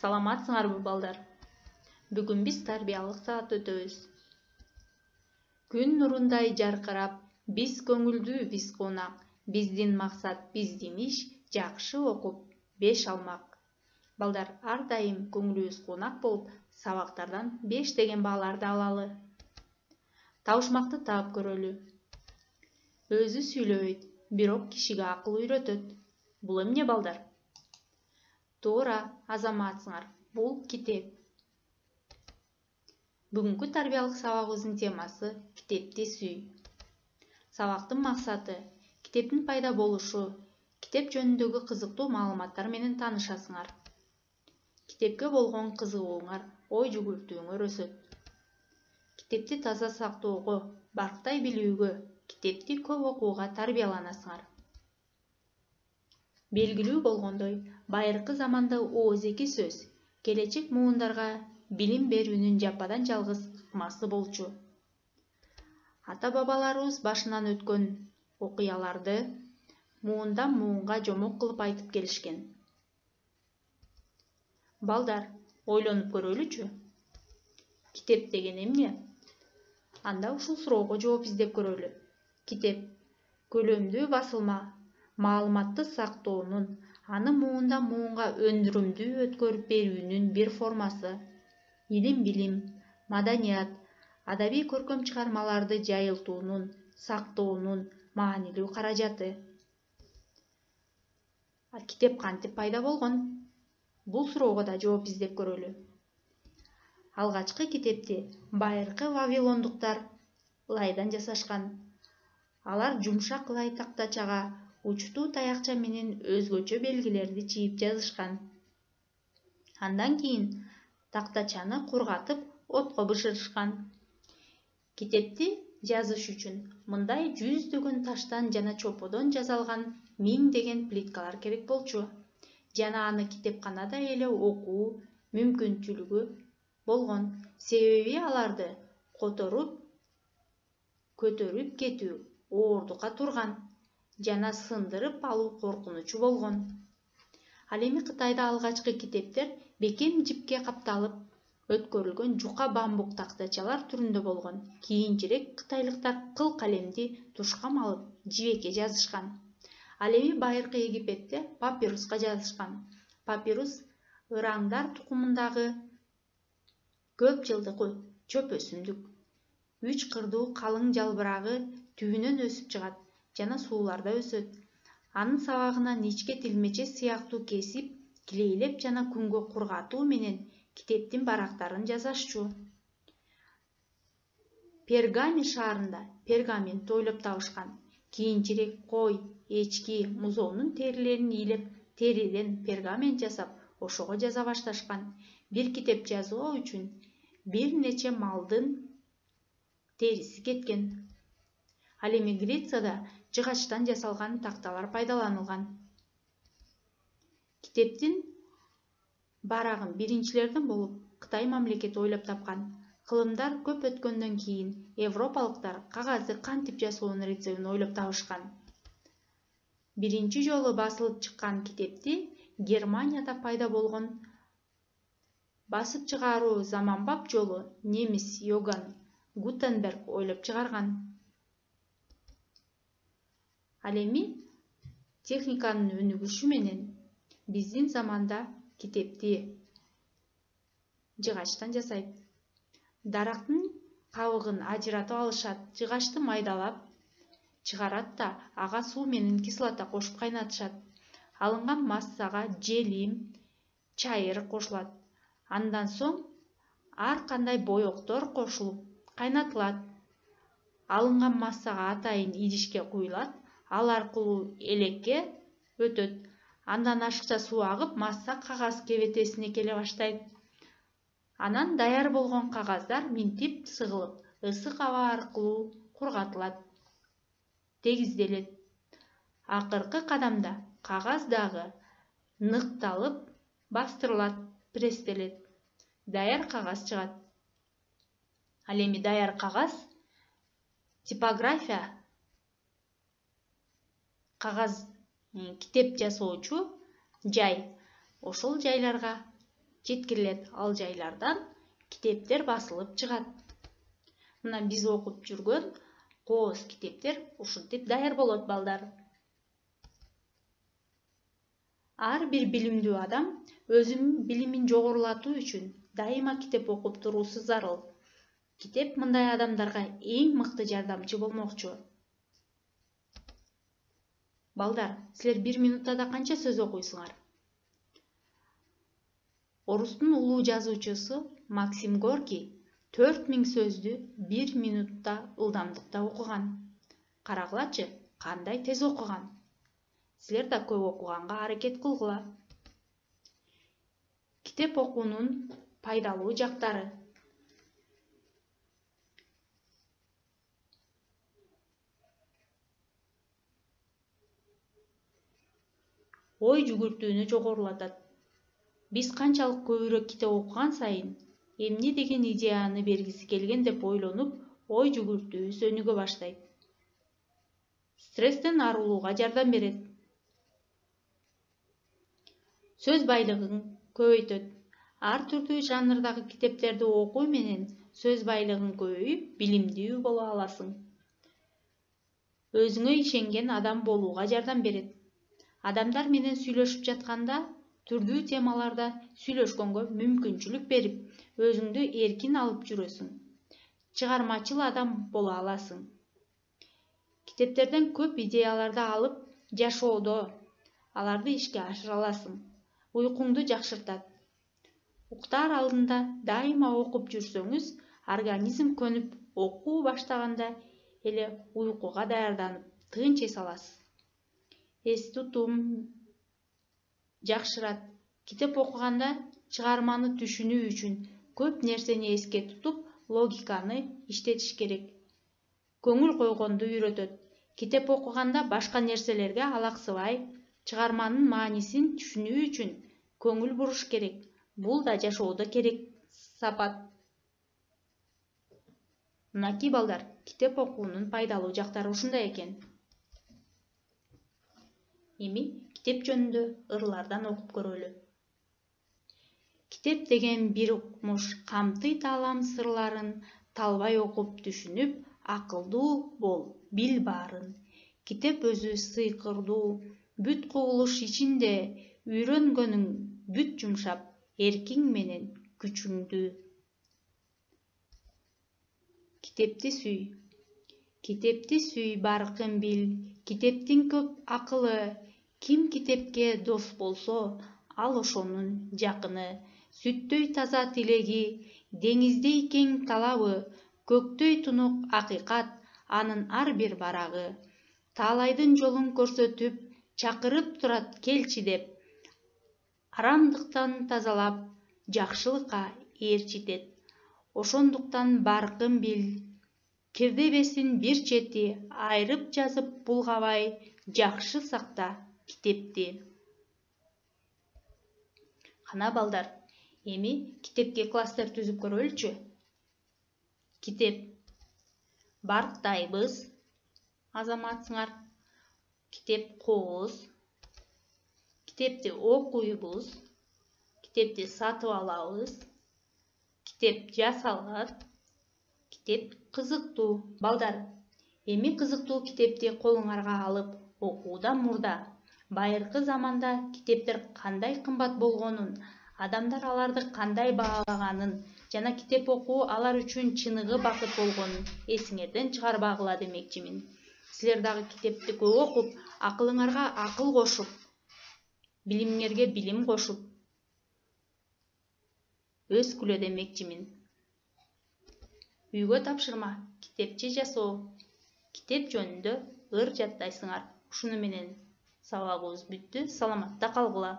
Саламатсыңарбы балдар? Бүгүн биз тарбиялык саат өтөбүз. Күн нурундай жаркырап, биз көңүлдүү, биз кунак. Биздин максат, биздин иш жакшы окуп, 5 алмак. Балдар, ар дайым көңүлүбүз кунак болуп, сабактардан 5 деген бааларды алалы. Табышмакты таап көрөлү. Өзү сүйлөбөйт, бирок кишиге акыл үйрөтөт. Бул эмне балдар? Туура, азаматсыңар. Бул китеп. Бүгүнкү тарбиялык сабагыбыздын темасы китепти сүй. Сабактын максаты китептин пайда болушу, китеп жөнүндөгү кызыктуу маалыматтар менен таанышасыңар. Китепке болгон кызыгууңар, ой жүгүртүүңөр өсөт. Китепти таза сактоого, барктай билүүгө, китепти көп окууга тарбияланасыңар. Белгилүү болгондой, байыркы заманда оозеки сөз келечек муундарга билим берүүнүн жападан жалгыз ыкмасы болчу. Ата-бабаларыбыз башынан өткөн окуяларды муундан муунга жомок кылып айтып келишкен. Балдар, ойлонуп көрөлүчү. Китеп деген эмне? Анда ушул суроого жооп издеп көрөлү. Китеп көлөмдүү басылма, маалыматты сактоонун, аны муундан муунга өндүрүмдүү өткөрүп берүүнүн бир формасы. Илим-билим, маданият, адабий көркөм чыгармаларды жайылтуунун, сактоонун маанилүү каражаты. Китеп кантип пайда болгон? Бул суроого да жооп издеп көрөлү. Алгачкы китепти байыркы вавилондуктар ылайдан жасашкан. Алар жумшак ылай тактачага учтуу таякча менен өзгөчө белгилерди чийип жазышкан. Андан кийин тактачаны кургатып, отко бышырышкан. Китепти жазыш үчүн мындай жүздөгөн таштан жана чоподон жасалган 1000 деген плиткалар керек болчу. Жана аны китепканада эле окуу мүмкүнчүлүгү болгон. Себеби аларды көтөрүп кетүү оордукка турган жана сындырып алуу коркунучу болгон. Ал эми Кытайда алгачкы китептер бекем жипке капталып өткөрүлгөн жука бамбук тактачалар түрүндө болгон. Кийинчерээк кытайлыктар кыл калемди тушкам алып жибекке жазышкан. Ал эми байыркы Египетте папируска жазышкан. Папирус ыраңдар тукумундагы көп жылдык чөп өсүмдүк. 3 кырдуу калың жалбырагы түбүнөн өсүп чыгат жана сууларда өсөт. Анын сабагынан ичке тилмече сыяктуу кесип, килейлеп жана күнгө кургатуу менен китептин барактарын жасашчу. Пергами шаарында пергамент ойлоп табышкан. Кийинчерээк кой, эчки, музоонун терилерин ийилеп, териден пергамент жасап, ошого жаза башташкан. Бир китеп жазуу үчүн бир нече малдын териси кеткен. Ал эми Грецияда жыгачтан жасалган такталар пайдаланылган. Китептин барагын биринчилерден болуп Кытай мамлекети ойлоп тапкан. Кылымдар көп өткөндөн кийин европалыктар кагазды кантип жасоонун рецептин ойлоп табышкан. Биринчи жолу басылып чыккан китепти Германияда пайда болгон басып чыгаруу заманбап жолу немис Йоган Гутенберг ойлоп чыгарган. Ал эми техниканын өнүгүшү менен биздин заманда китепти жыгачтан жасайт. Дарактын кабыгын ажыратып алышат, жыгачты майдалап чыгарат да ага суу менен кислота кошуп кайнатышат. Алынган массага желим, чайыр кошулат. Андан соң ар кандай боектор кошулуп кайнатылат. Алынган массага атайын идишке куюлат, ал аркылуу элекке өтөт. Андан ашыкча суу агып, масса кагаз кебетесине келе баштайт. Анан даяр болгон кагаздар минтип сыгылып, ысык аба аркылуу кургатылат, тегизделет. Акыркы кадамда кагаз дагы ныкталып, бастырылат, пресстелет. Даяр кагаз чыгат. Ал эми даяр кагаз типография кагаз китеп жасоочу жай. Ошол жайларга жеткирилет. Ал жайлардан китептер басылып чыгат. Мына биз окуп жүргөн кооз китептер ушинтип даяр болот балдар. Ар бир билимдүү адам өзүнүн билимин жогорулатуу үчүн дайыма китеп окуп туруусу зарыл. Китеп мындай адамдарга эң мыкты жардамчы болмокчу. Балдар, силер 1 минутада канча сөз окуйсуңар? Орустун улуу жазуучусу Максим Горький 4000 сөздү 1 минутта ылдамдыкта окуган. Карагылачы, кандай тез окуган. Силер да көп окуганга аракет кылгыла. Китеп окуунун пайдалуу жактары. Ой жүгүртүүнү жогорулатат. Биз канчалык көбүрөөк китеп окуган сайын, эмне деген идеяны бергиси келген деп ойлонуп, ой жүгүртүүбүз өнүгө баштайт. Стресстен арылууга жардам берет. Сөз байлыгын көбөйтөт. Ар түрдүү жанрдагы китептерди окуу менен сөз байлыгың көбөйүп, билимдүү боло аласың. Өзүңө ишенген адам болууга жардам берет. Адамдар менен сүйлөшүп жатканда, түрдүү темаларда сүйлөшкөнгө мүмкүнчүлүк берип, өзүңдү эркин алып жүрөсүң. Чыгармачыл адам боло аласың. Китептерден көп идеяларды алып, жашоодо аларды ишке ашыра аласың. Уйкуңду жакшыртат. Уктар алдында дайыма окуп жүрсөңүз, организм көнүп, окуу баштаганда эле уйкуга даярданып, тынч эс аласыз. Эс тутум жакшырат. Китеп окуганда чыгарманы түшүнүү үчүн көп нерсени эске тутуп, логиканы иштетиш керек. Көңүл койгонду үйрөтөт. Китеп окуганда башка нерселерге алаксыбай, чыгарманын маанисин түшүнүү үчүн көңүл буруш керек. Бул да жашоодо керек сапат. Мынакей балдар, китеп окуунун пайдалуу жактары ушундай экен. Эми китеп жөнүндө ырлардан окуп көрөлү. Китеп деген бир укмуш камтыйт алам сырларын, талбай окуп түшүнүп, акылдуу бол, бил баарын. Китеп өзү сыйкырдуу, бүт кубулуш ичинде, үйрөнгөнүң бүт жумшап, эркиң менен күчүңдү. Китепти сүй. Китепти сүй, баркын бил, китептин көп акылы. Ким китепке дос болсо, ал ошонун жакыны. Сүттөй таза тилеги, деңиздей кең талабы, көктөй тунук акыйкат, анын ар бир барагы. Таалайдын жолун көрсөтүп, чакырып турат келчи деп. Арамдыктан тазалап, жакшылыкка ээрчитет. Ошондуктан баркын бил, кирдебесин бир чети, айрып жазып булгабай, жакшы сакта китепти. Кана балдар, эми китепке класстер түзүп көрөлүчү. Китеп. Барктайбыз, азаматсыңар. Китеп кооз. Китепти окуйбуз. Китепти сатып алабыз. Китеп жасалат. Китеп кызыктуу. Балдар, эми кызыктуу китепти колуңарга алып окуудан мурда байыркы заманда китептер кандай кымбат болгонун, адамдар аларды кандай баалаганын жана китеп окуу алар үчүн чыныгы бакыт болгонун эсиңерден чыгарбагыла демекчимин. Силер дагы китепти көп окуп, акылыңарга акыл кошуп, билимиңерге билим кошуп өскүлө демекчимин. Үйгө тапшырма, китепче жасоо. Китеп жөнүндө ыр жаттайсыңар. Ушуну менен сабагыбыз бүттү. Саламатта калгыла.